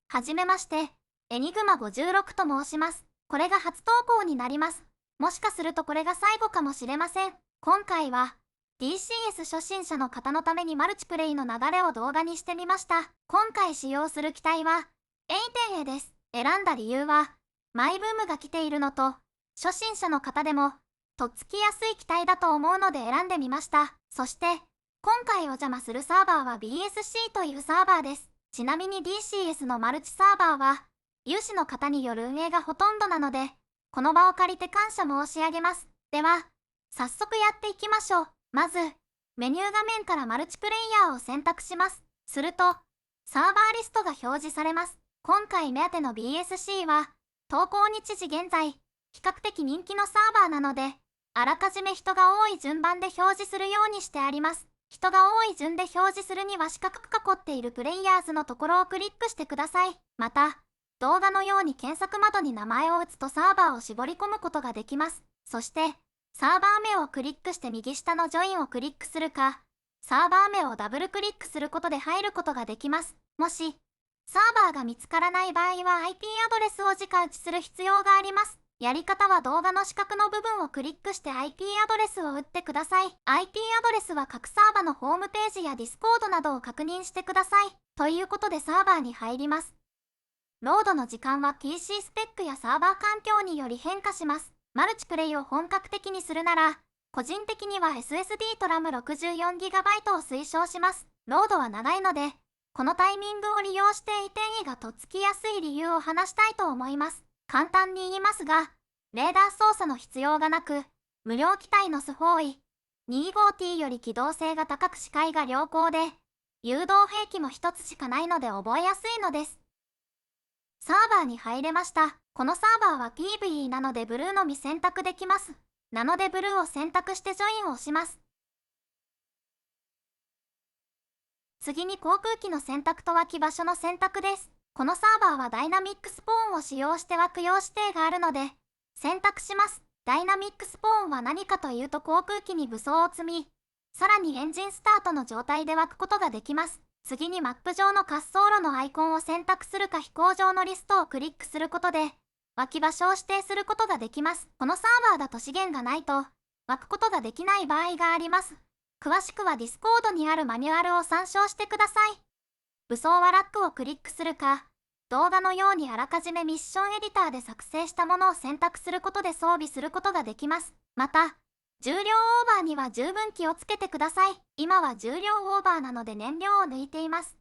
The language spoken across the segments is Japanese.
はじめまして、エニグマ56と申します。これが初投稿になります。もしかするとこれが最後かもしれません。今回は、DCS 初心者の方のためにマルチプレイの流れを動画にしてみました。今回使用する機体は、A10A です。選んだ理由は、マイブームが来ているのと、初心者の方でも、とっつきやすい機体だと思うので選んでみました。そして、今回お邪魔するサーバーは BSC というサーバーです。ちなみに DCS のマルチサーバーは、有志の方による運営がほとんどなので、この場を借りて感謝申し上げます。では、早速やっていきましょう。まず、メニュー画面からマルチプレイヤーを選択します。すると、サーバーリストが表示されます。今回目当ての BSC は、投稿日時現在、比較的人気のサーバーなので、あらかじめ人が多い順番で表示するようにしてあります。人が多い順で表示するには四角く囲っているプレイヤーズのところをクリックしてください。また、動画のように検索窓に名前を打つとサーバーを絞り込むことができます。そして、サーバー名をクリックして右下のジョインをクリックするか、サーバー名をダブルクリックすることで入ることができます。もし、サーバーが見つからない場合は IP アドレスを直打ちする必要があります。やり方は動画の四角の部分をクリックして IP アドレスを打ってください。IP アドレスは各サーバのホームページや Discord などを確認してください。ということでサーバーに入ります。ロードの時間は PC スペックやサーバー環境により変化します。マルチプレイを本格的にするなら、個人的には SSD と RAM64GB を推奨します。ロードは長いので、このタイミングを利用して A10A がとっつきやすい理由を話したいと思います。簡単に言いますが、レーダー操作の必要がなく、無料機体のスホーイ 25T より機動性が高く視界が良好で、誘導兵器も一つしかないので覚えやすいのです。サーバーに入れました。このサーバーは PVE なのでブルーのみ選択できます。なのでブルーを選択してジョインを押します。次に航空機の選択と湧き場所の選択です。このサーバーはダイナミックスポーンを使用して湧く用指定があるので、選択します。ダイナミックスポーンは何かというと航空機に武装を積み、さらにエンジンスタートの状態で湧くことができます。次にマップ上の滑走路のアイコンを選択するか飛行場のリストをクリックすることで、湧き場所を指定することができます。このサーバーだと資源がないと、湧くことができない場合があります。詳しくは Discord にあるマニュアルを参照してください。武装はラックをクリックするか、動画のようにあらかじめミッションエディターで作成したものを選択することで装備することができます。また、重量オーバーには十分気をつけてください。今は重量オーバーなので燃料を抜いています。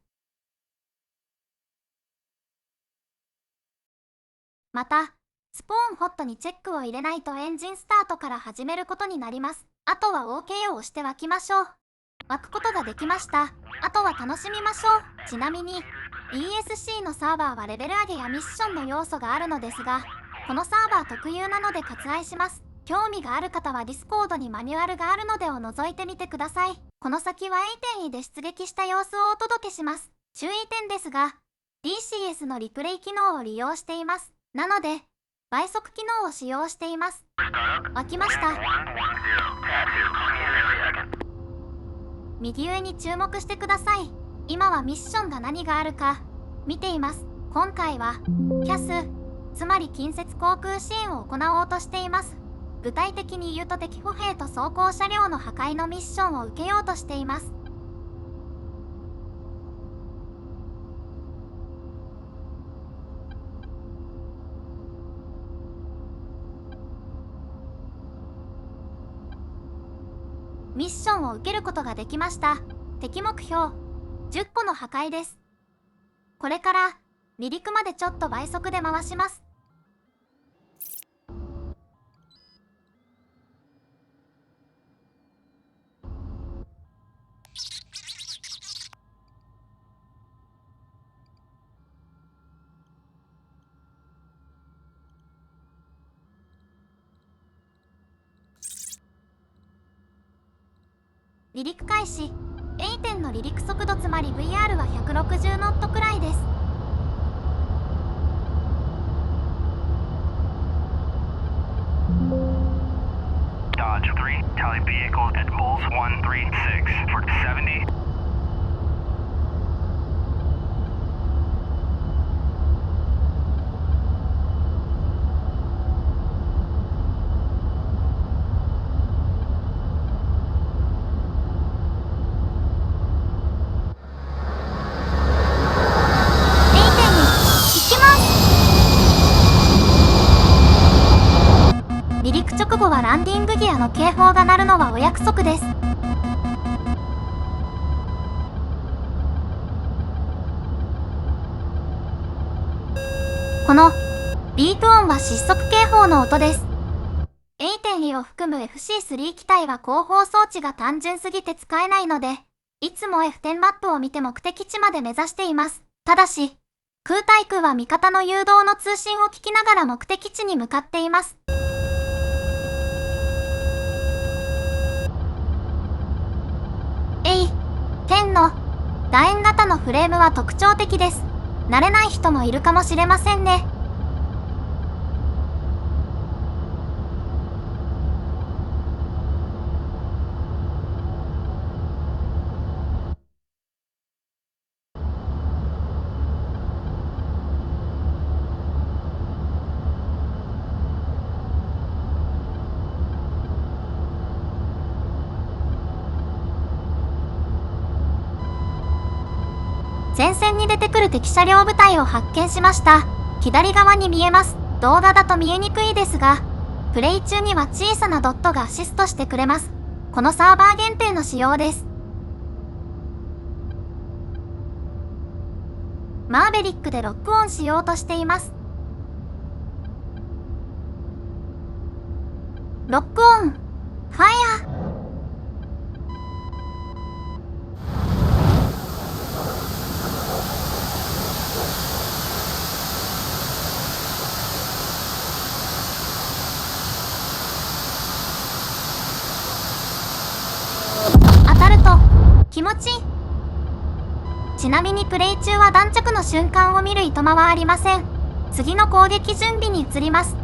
また、スポーンホットにチェックを入れないとエンジンスタートから始めることになります。あとは OK を押して湧きましょう。湧くことができました。あとは楽しみましょう。ちなみに、ESC のサーバーはレベル上げやミッションの要素があるのですが、このサーバー特有なので割愛します。興味がある方は Discord にマニュアルがあるのでを覗いてみてください。この先は A10E で出撃した様子をお届けします。注意点ですが、DCS のリプレイ機能を利用しています。なので、倍速機能を使用しています。湧きました。右上に注目してください。今はミッションが何があるか見ています。今回は CAS、つまり近接航空支援を行おうとしています。具体的に言うと敵歩兵と装甲車両の破壊のミッションを受けようとしています。ミッションを受けることができました。敵目標10個の破壊です。これから離陸までちょっと倍速で回します。離陸開始。A10の離陸速度つまり VR は160ノットくらいです。Dodge 3, tally vehicle at Bulls 136 for 70. 直後はランディングギアの警報が鳴るのはお約束です。このビープ音は失速警報の音です。A.E を含む FC3 機体は後方装置が単純すぎて使えないので、いつも F10 マップを見て目的地まで目指しています。ただし、空対空は味方の誘導の通信を聞きながら目的地に向かっています。A.10 の楕円型のフレームは特徴的です。慣れない人もいるかもしれませんね。前線に出てくる敵車両部隊を発見しました。左側に見えます。動画だと見えにくいですが、プレイ中には小さなドットがアシストしてくれます。このサーバー限定の仕様です。マーベリックでロックオンしようとしています。ロックオン、ファイヤー。気持ちいい。ちなみにプレイ中は弾着の瞬間を見るいとまはありません。次の攻撃準備に移ります。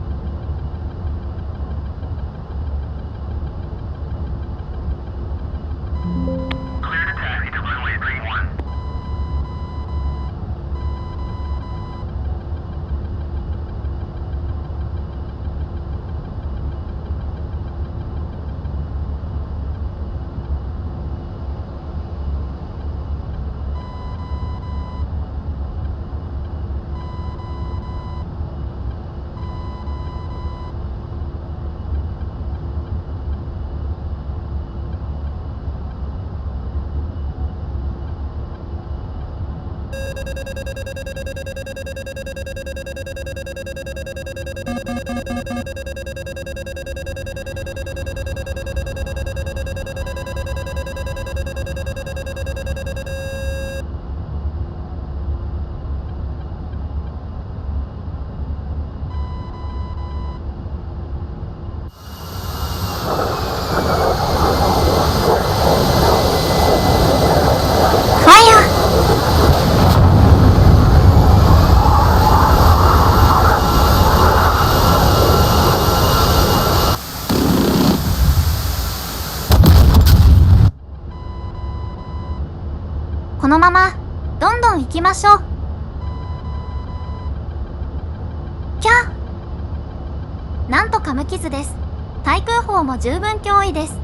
このままどんどん行きましょう。キャー。なんとか無傷です。対空砲も十分脅威です。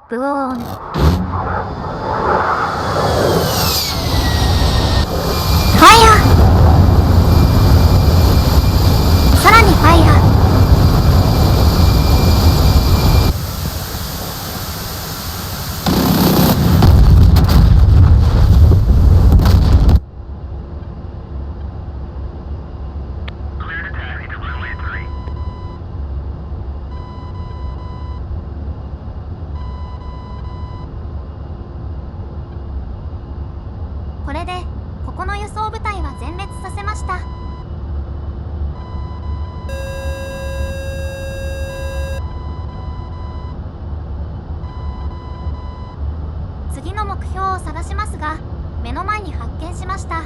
ブオーン。ファイヤー。さらにファイヤー。探しますが、目の前に発見しました。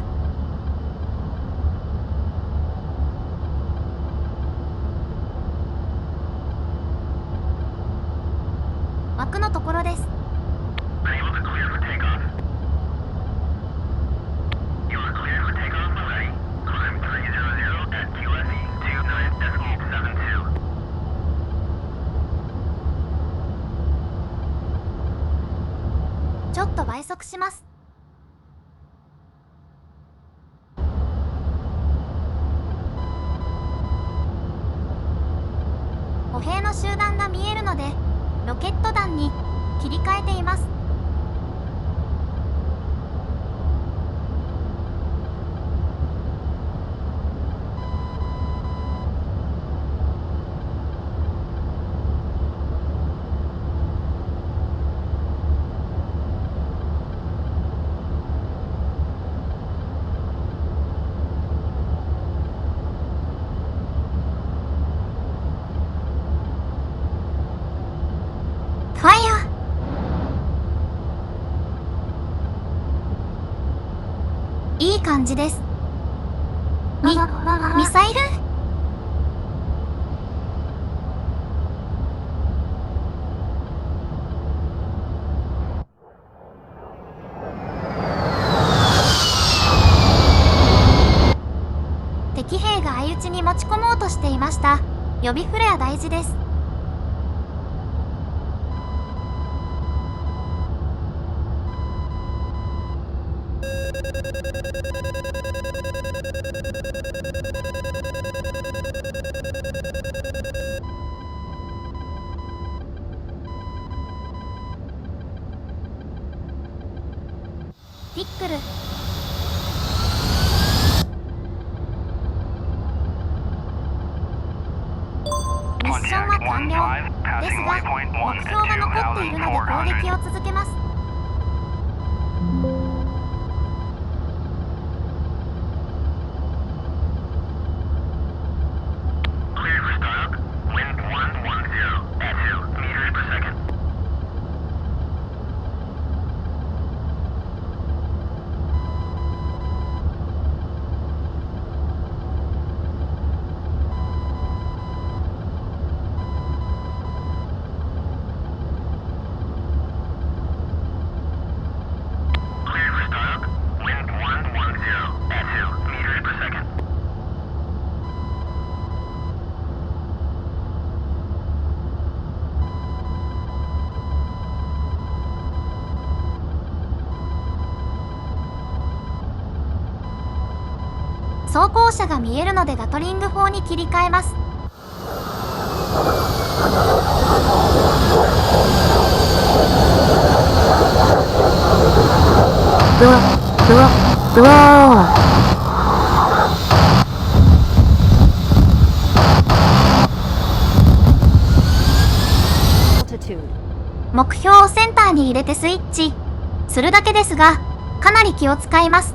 枠のところです。ちょっと倍速します。歩兵の集団が見えるので、ロケット弾に切り替えています。ファイヤー。いい感じです。ミサイル？敵兵が相打ちに持ち込もうとしていました。予備フレア大事です。ティックル。ミッションは完了ですが、目標が残っているので攻撃を続けます。装甲車が見えるのでガトリング砲に切り替えます。うわ目標をセンターに入れてスイッチするだけですが、かなり気を使います。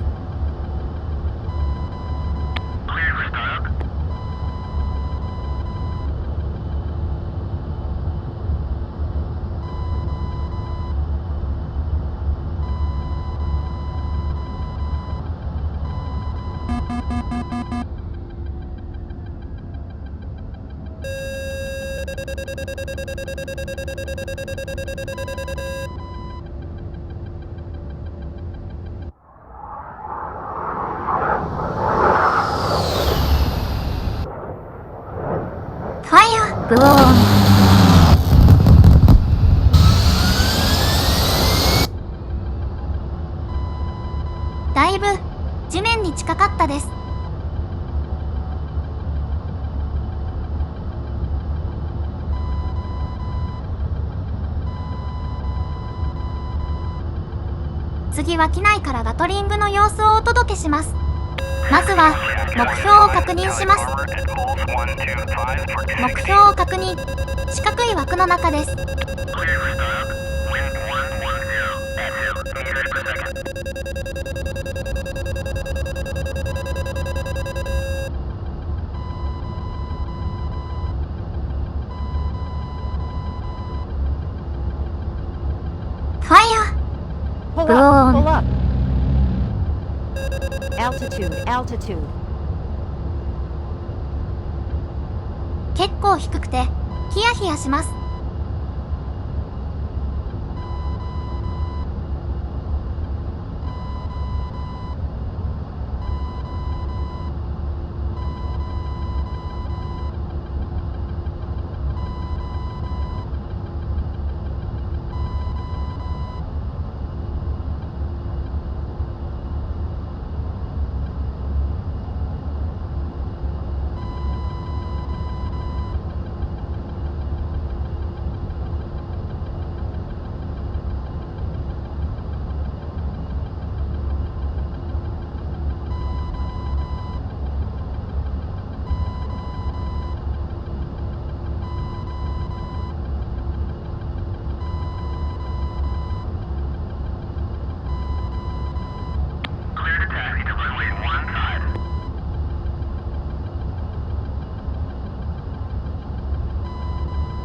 ファイヤー。ブオーン。だいぶ地面に近かったです。次は機内からガトリングの様子をお届けします。まずは目標を確認します。目標を確認。四角い枠の中です。ファイヤー。ブオーン。 Pull up. Altitude. 結構低くてヒヤヒヤします。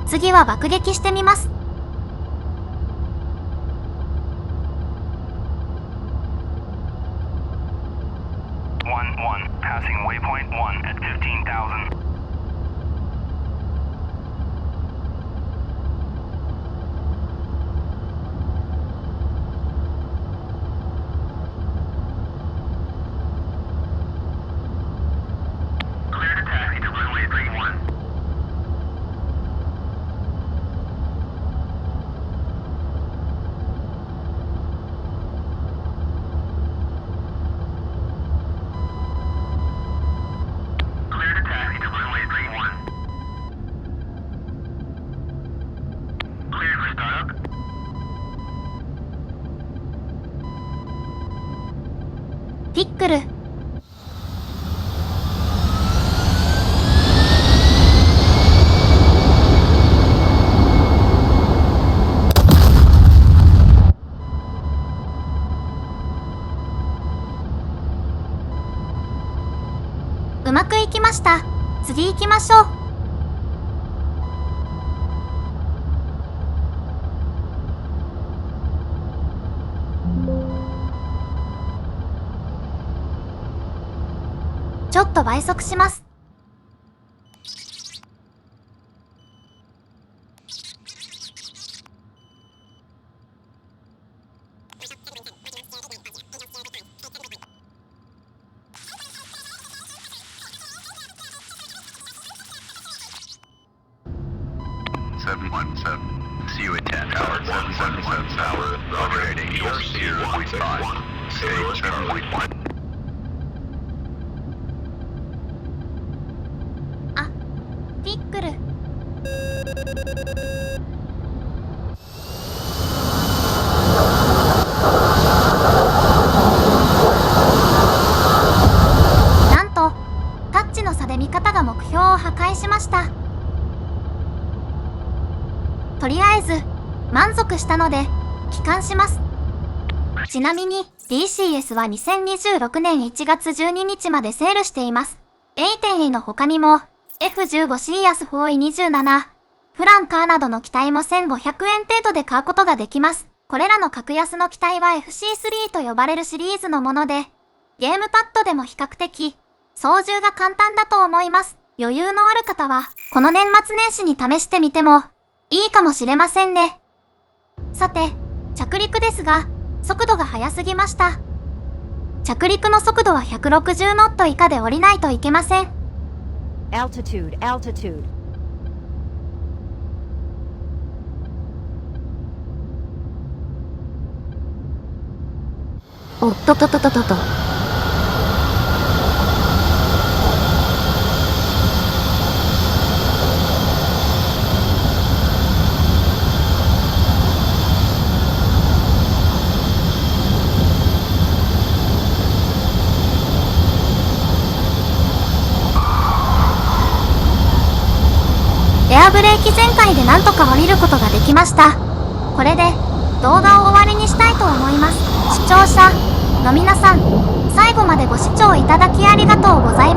次は爆撃してみます。Passing waypoint 1 at 15,000. Clear to taxi to runway 31. Clear to taxi to runway 31. Clear for startup. Pickle。うまくいきました。次行きましょう。ちょっと倍速します。717. See you at 10 tower 177 tower. Operating ERC 1.5. Stage 7.1. あ、ピックル。なんと、タッチの差で味方が目標を破壊しました。とりあえず満足したので帰還します。ちなみに DCS は2026年1月12日までセールしています。A10A の他にも F15 シーアス 4E27、フランカーなどの機体も1500円程度で買うことができます。これらの格安の機体は FC3 と呼ばれるシリーズのもので、ゲームパッドでも比較的操縦が簡単だと思います。余裕のある方はこの年末年始に試してみてもいいかもしれませんね。さて、着陸ですが、速度が速すぎました。着陸の速度は160ノット以下で降りないといけません。Altitude. おっとととととと。エアブレーキ全開でなんとか降りることができました。これで動画を終わりにしたいと思います。視聴者の皆さん、最後までご視聴いただきありがとうございました。